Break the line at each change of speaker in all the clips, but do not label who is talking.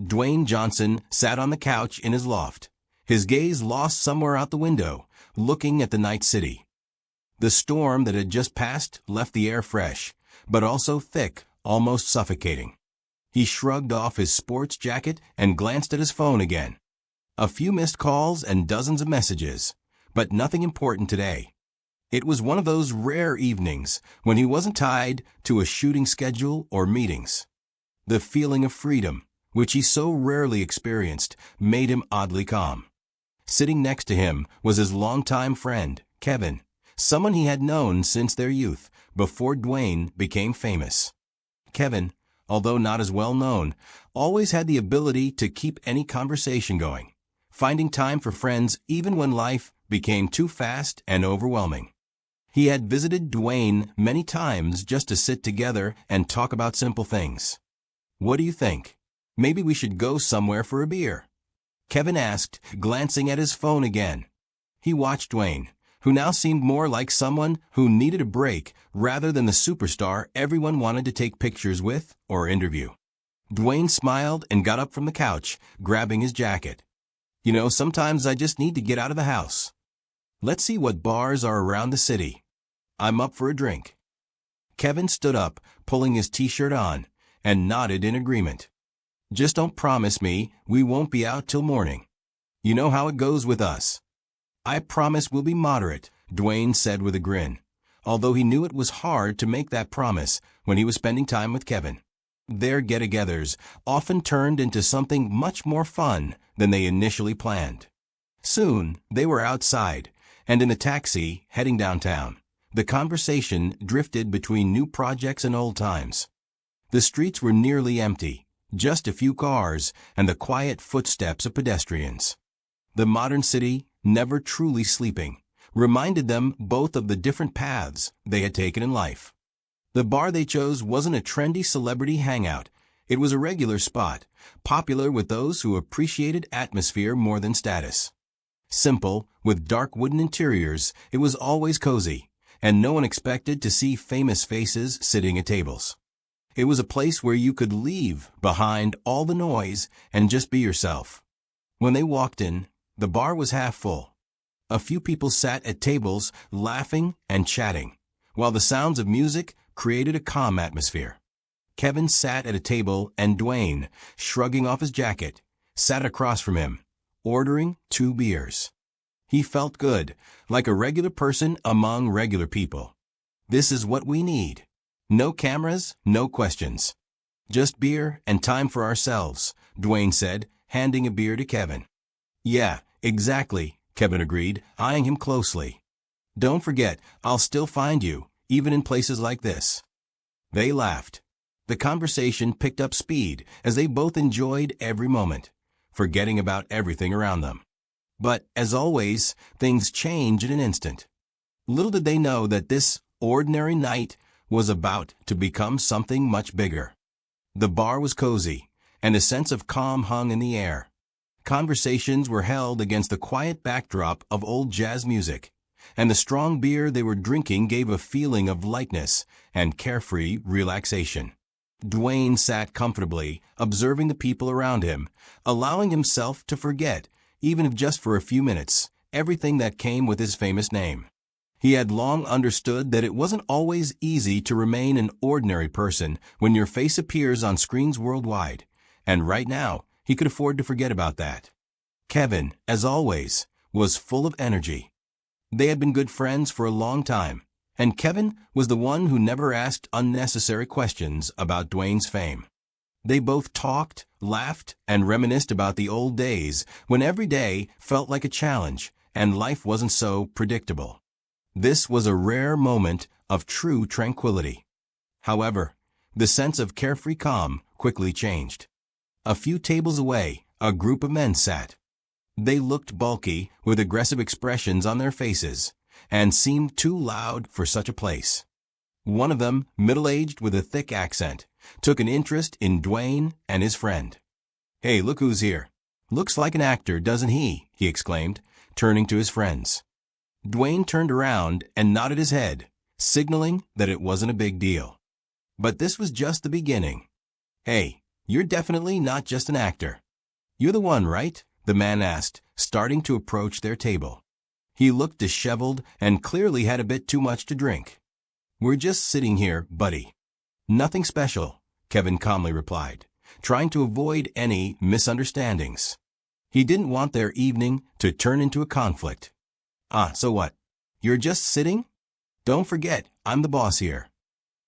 Dwayne Johnson sat on the couch in his loft, his gaze lost somewhere out the window, looking at the night city. The storm that had just passed left the air fresh, but also thick, almost suffocating. He shrugged off his sports jacket and glanced at his phone again. A few missed calls and dozens of messages, but nothing important today. It was one of those rare evenings when he wasn't tied to a shooting schedule or meetings. The feeling of freedom, which he so rarely experienced, made him oddly calm. Sitting next to him was his longtime friend, Kevin, someone he had known since their youth, before Dwayne became famous. Kevin, although not as well known, always had the ability to keep any conversation going, finding time for friends even when life became too fast and overwhelming. He had visited Dwayne many times just to sit together and talk about simple things. "What do you think? Maybe we should go somewhere for a beer?" Kevin asked, glancing at his phone again. He watched Dwayne, who now seemed more like someone who needed a break rather than the superstar everyone wanted to take pictures with or interview. Dwayne smiled and got up from the couch, grabbing his jacket. "You know, sometimes I just need to get out of the house. Let's see what bars are around the city. I'm up for a drink." Kevin stood up, pulling his t-shirt on, and nodded in agreement. "Just don't promise me we won't be out till morning. You know how it goes with us." "I promise we'll be moderate," Dwayne said with a grin, although he knew it was hard to make that promise when he was spending time with Kevin. Their get-togethers often turned into something much more fun than they initially planned. Soon, they were outside, and in a taxi heading downtown. The conversation drifted between new projects and old times. The streets were nearly empty, just a few cars and the quiet footsteps of pedestrians. The modern city, never truly sleeping, reminded them both of the different paths they had taken in life. The bar they chose wasn't a trendy celebrity hangout. It was a regular spot, popular with those who appreciated atmosphere more than status. Simple, with dark wooden interiors, it was always cozy, and no one expected to see famous faces sitting at tables. It was a place where you could leave behind all the noise and just be yourself. When they walked in, the bar was half full. A few people sat at tables laughing and chatting, while the sounds of music created a calm atmosphere. Kevin sat at a table and Dwayne, shrugging off his jacket, sat across from him, ordering 2 beers. He felt good, like a regular person among regular people. "This is what we need. No cameras, no questions. Just beer and time for ourselves," Dwayne said, handing a beer to Kevin. "Yeah, exactly," Kevin agreed, eyeing him closely. "Don't forget, I'll still find you, even in places like this." They laughed. The conversation picked up speed as they both enjoyed every moment, forgetting about everything around them. But, as always, things change in an instant. Little did they know that this ordinary night was about to become something much bigger. The bar was cozy, and a sense of calm hung in the air. Conversations were held against the quiet backdrop of old jazz music, and the strong beer they were drinking gave a feeling of lightness and carefree relaxation. Dwayne sat comfortably, observing the people around him, allowing himself to forget, even if just for a few minutes, everything that came with his famous name. He had long understood that it wasn't always easy to remain an ordinary person when your face appears on screens worldwide, and right now, he could afford to forget about that. Kevin, as always, was full of energy. They had been good friends for a long time, and Kevin was the one who never asked unnecessary questions about Dwayne's fame. They both talked, laughed, and reminisced about the old days when every day felt like a challenge and life wasn't so predictable. This was a rare moment of true tranquility. However, the sense of carefree calm quickly changed. A few tables away, a group of men sat. They looked bulky, with aggressive expressions on their faces, and seemed too loud for such a place. One of them, middle-aged with a thick accent, took an interest in Dwayne and his friend. "Hey, look who's here. Looks like an actor, doesn't he?" he exclaimed, turning to his friends. Dwayne turned around and nodded his head, signaling that it wasn't a big deal. But this was just the beginning. "Hey, You're definitely not just an actor. You're the one, right? The man asked, starting to approach their table. He looked disheveled and clearly had a bit too much to drink. We're just sitting here, buddy. Nothing special, Kevin calmly replied, trying to avoid any misunderstandings. He didn't want their evening to turn into a conflict. So what? You're just sitting? Don't forget, I'm the boss here.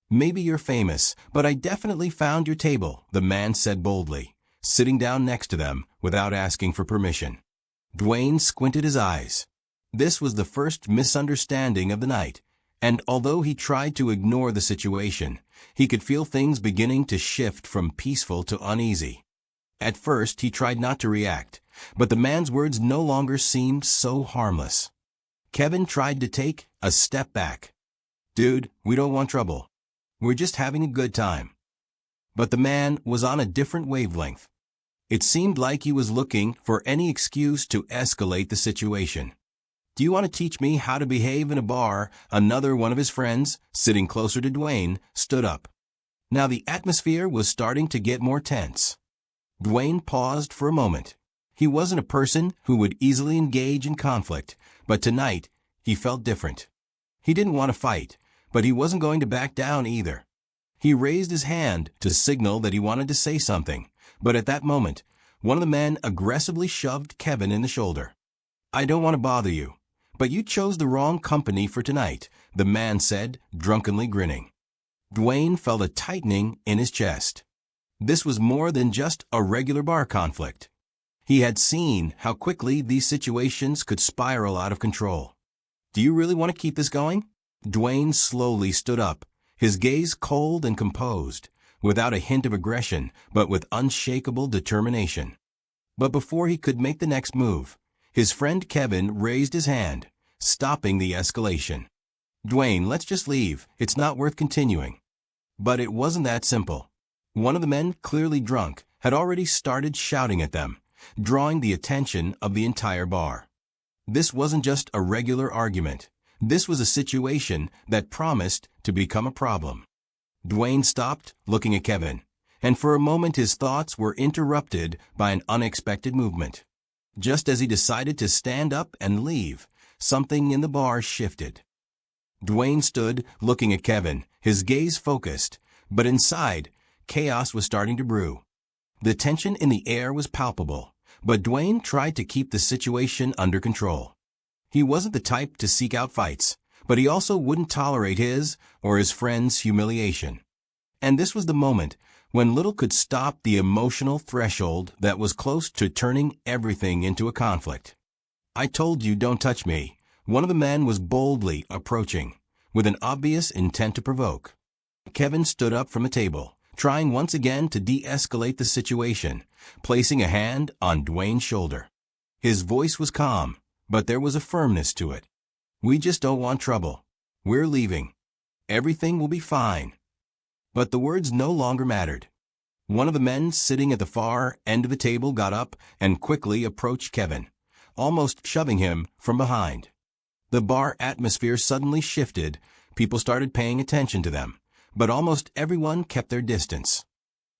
Maybe you're famous, but I definitely found your table, the man said boldly, sitting down next to them without asking for permission. Dwayne squinted his eyes. This was the first misunderstanding of the night, and although he tried to ignore the situation, he could feel things beginning to shift from peaceful to uneasy. At first, he tried not to react, but the man's words no longer seemed so harmless. Kevin tried to take a step back. Dude, we don't want trouble. We're just having a good time. But the man was on a different wavelength. It seemed like he was looking for any excuse to escalate the situation. Do you want to teach me how to behave in a bar? Another one of his friends, sitting closer to Dwayne, stood up. Now the atmosphere was starting to get more tense. Dwayne paused for a moment. He wasn't a person who would easily engage in conflict, but tonight he felt different. He didn't want to fight, but he wasn't going to back down either. He raised his hand to signal that he wanted to say something, but at that moment, one of the men aggressively shoved Kevin in the shoulder. I don't want to bother you, but you chose the wrong company for tonight, the man said, drunkenly grinning. Dwayne felt a tightening in his chest. This was more than just a regular bar conflict. He had seen how quickly these situations could spiral out of control. Do you really want to keep this going? Dwayne slowly stood up, his gaze cold and composed, without a hint of aggression, but with unshakable determination. But before he could make the next move, his friend Kevin raised his hand, stopping the escalation. Dwayne, let's just leave. It's not worth continuing. But it wasn't that simple. One of the men, clearly drunk, had already started shouting at them, drawing the attention of the entire bar. This wasn't just a regular argument. This was a situation that promised to become a problem. Dwayne stopped, looking at Kevin, and for a moment his thoughts were interrupted by an unexpected movement. Just as he decided to stand up and leave, something in the bar shifted. Dwayne stood, looking at Kevin, his gaze focused, but inside, chaos was starting to brew. The tension in the air was palpable, but Dwayne tried to keep the situation under control. He wasn't the type to seek out fights, but he also wouldn't tolerate his or his friend's humiliation. And this was the moment when little could stop the emotional threshold that was close to turning everything into a conflict. I told you don't touch me. One of the men was boldly approaching, with an obvious intent to provoke. Kevin stood up from the table, trying once again to de-escalate the situation, placing a hand on Dwayne's shoulder. His voice was calm, but there was a firmness to it. We just don't want trouble. We're leaving. Everything will be fine. But the words no longer mattered. One of the men sitting at the far end of the table got up and quickly approached Kevin, almost shoving him from behind. The bar atmosphere suddenly shifted. People started paying attention to them, but almost everyone kept their distance.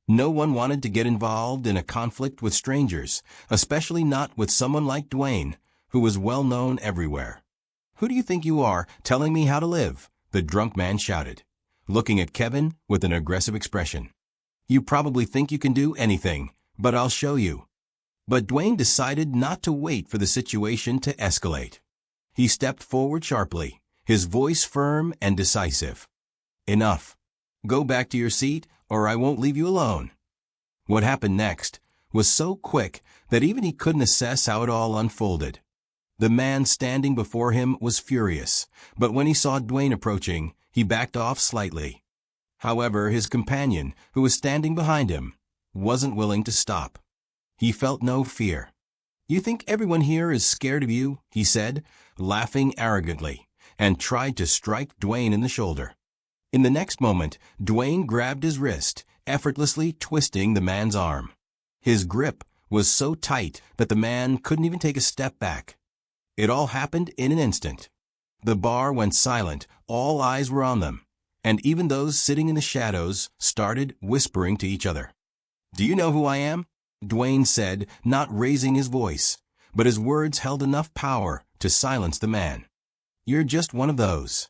No one wanted to get involved in a conflict with strangers, especially not with someone like Dwayne, who was well known everywhere. Who do you think you are, telling me how to live? The drunk man shouted, looking at Kevin with an aggressive expression. You probably think you can do anything, but I'll show you. But Dwayne decided not to wait for the situation to escalate. He stepped forward sharply, his voice firm and decisive. Enough. Go back to your seat, or I won't leave you alone. What happened next was so quick that even he couldn't assess how it all unfolded. The man standing before him was furious, but when he saw Dwayne approaching, he backed off slightly. However, his companion, who was standing behind him, wasn't willing to stop. He felt no fear. You think everyone here is scared of you, he said, laughing arrogantly, and tried to strike Dwayne in the shoulder. In the next moment, Dwayne grabbed his wrist, effortlessly twisting the man's arm. His grip was so tight that the man couldn't even take a step back. It all happened in an instant. The bar went silent, all eyes were on them, and even those sitting in the shadows started whispering to each other. "Do you know who I am?" Dwayne said, not raising his voice, but his words held enough power to silence the man. "You're just one of those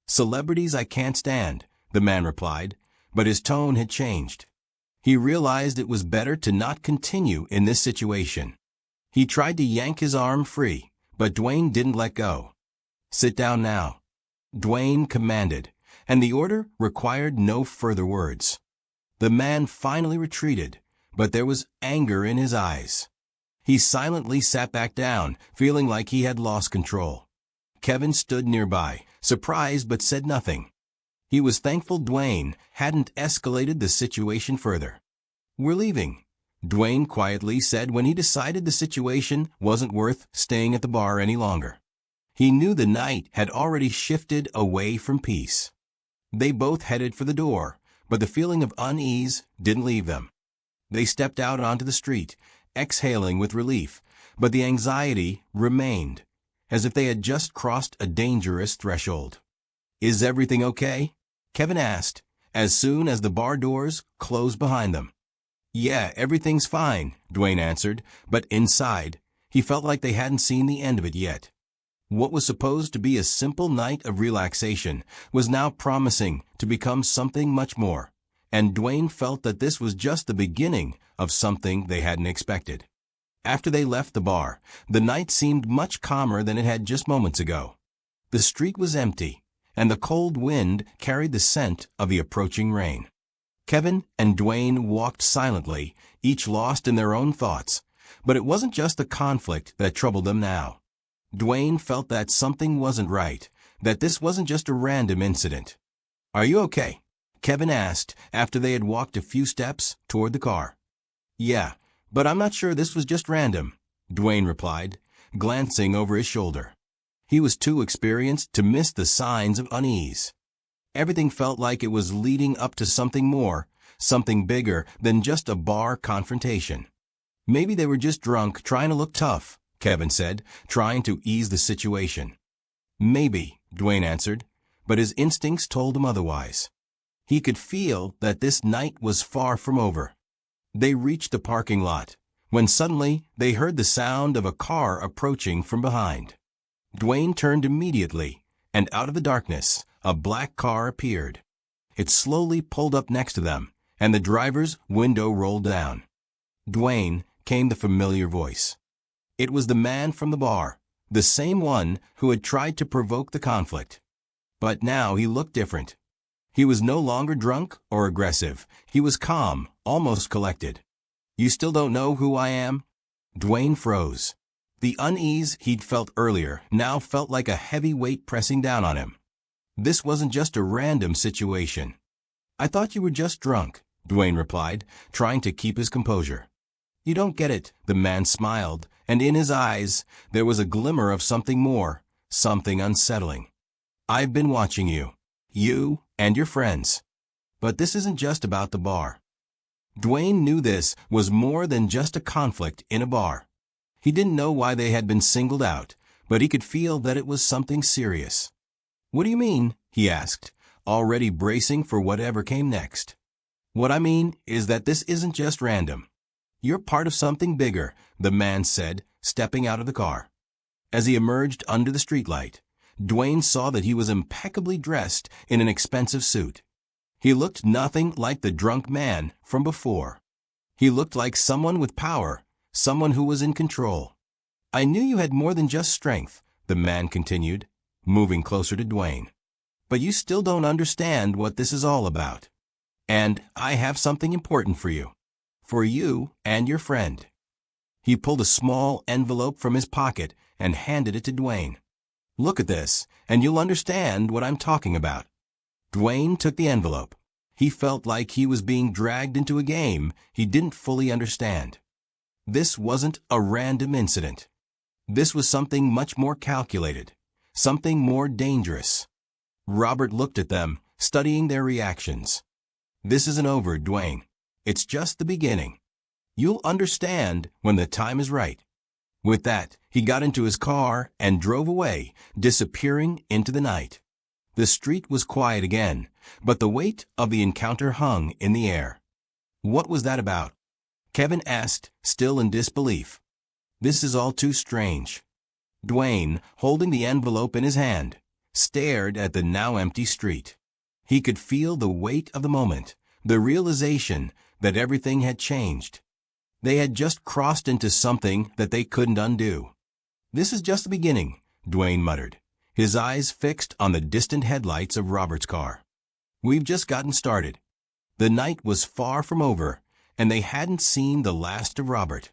celebrities I can't stand," the man replied, but his tone had changed. He realized it was better to not continue in this situation. He tried to yank his arm free, but Dwayne didn't let go. "Sit down now," Dwayne commanded, and the order required no further words. The man finally retreated, but there was anger in his eyes. He silently sat back down, feeling like he had lost control. Kevin stood nearby, surprised but said nothing. He was thankful Dwayne hadn't escalated the situation further. "We're leaving," Dwayne quietly said when he decided the situation wasn't worth staying at the bar any longer. He knew the night had already shifted away from peace. They both headed for the door, but the feeling of unease didn't leave them. They stepped out onto the street, exhaling with relief, but the anxiety remained, as if they had just crossed a dangerous threshold. "Is everything okay?" Kevin asked, as soon as the bar doors closed behind them. "Yeah, everything's fine," Dwayne answered, but inside, he felt like they hadn't seen the end of it yet. What was supposed to be a simple night of relaxation was now promising to become something much more, and Dwayne felt that this was just the beginning of something they hadn't expected. After they left the bar, the night seemed much calmer than it had just moments ago. The street was empty, and the cold wind carried the scent of the approaching rain. Kevin and Dwayne walked silently, each lost in their own thoughts, but it wasn't just the conflict that troubled them now. Dwayne felt that something wasn't right, that this wasn't just a random incident. "Are you okay?" Kevin asked after they had walked a few steps toward the car. "Yeah, but I'm not sure this was just random," Dwayne replied, glancing over his shoulder. He was too experienced to miss the signs of unease. Everything felt like it was leading up to something more, something bigger than just a bar confrontation. "Maybe they were just drunk trying to look tough," Kevin said, trying to ease the situation. "Maybe," Dwayne answered, but his instincts told him otherwise. He could feel that this night was far from over. They reached the parking lot, when suddenly they heard the sound of a car approaching from behind. Dwayne turned immediately, and out of the darkness, a black car appeared. It slowly pulled up next to them, and the driver's window rolled down. "Dwayne," came the familiar voice. It was the man from the bar, the same one who had tried to provoke the conflict. But now he looked different. He was no longer drunk or aggressive. He was calm, almost collected. "You still don't know who I am?" Dwayne froze. The unease he'd felt earlier now felt like a heavy weight pressing down on him. This wasn't just a random situation. "I thought you were just drunk," Dwayne replied, trying to keep his composure. "You don't get it," the man smiled, and in his eyes there was a glimmer of something more, something unsettling. "I've been watching you and your friends. But this isn't just about the bar." Dwayne knew this was more than just a conflict in a bar. He didn't know why they had been singled out, but he could feel that it was something serious. "What do you mean?" he asked, already bracing for whatever came next. "What I mean is that this isn't just random. You're part of something bigger," the man said, stepping out of the car. As he emerged under the streetlight, Dwayne saw that he was impeccably dressed in an expensive suit. He looked nothing like the drunk man from before. He looked like someone with power, someone who was in control. "I knew you had more than just strength," the man continued, moving closer to Dwayne. "But you still don't understand what this is all about. And I have something important for you. For you and your friend." He pulled a small envelope from his pocket and handed it to Dwayne. "Look at this, and you'll understand what I'm talking about." Dwayne took the envelope. He felt like he was being dragged into a game he didn't fully understand. This wasn't a random incident. This was something much more calculated, something more dangerous. Robert looked at them, studying their reactions. "This isn't over, Dwayne. It's just the beginning. You'll understand when the time is right." With that, he got into his car and drove away, disappearing into the night. The street was quiet again, but the weight of the encounter hung in the air. What was that about? Kevin asked, still in disbelief. This is all too strange. Dwayne, holding the envelope in his hand, stared at the now empty street. He could feel the weight of the moment, the realization that everything had changed. They had just crossed into something that they couldn't undo. This is just the beginning, Dwayne muttered, his eyes fixed on the distant headlights of Robert's car. We've just gotten started. The night was far from over, and they hadn't seen the last of Robert.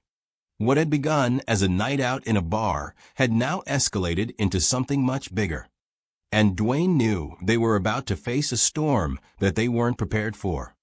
What had begun as a night out in a bar had now escalated into something much bigger. And Dwayne knew they were about to face a storm that they weren't prepared for.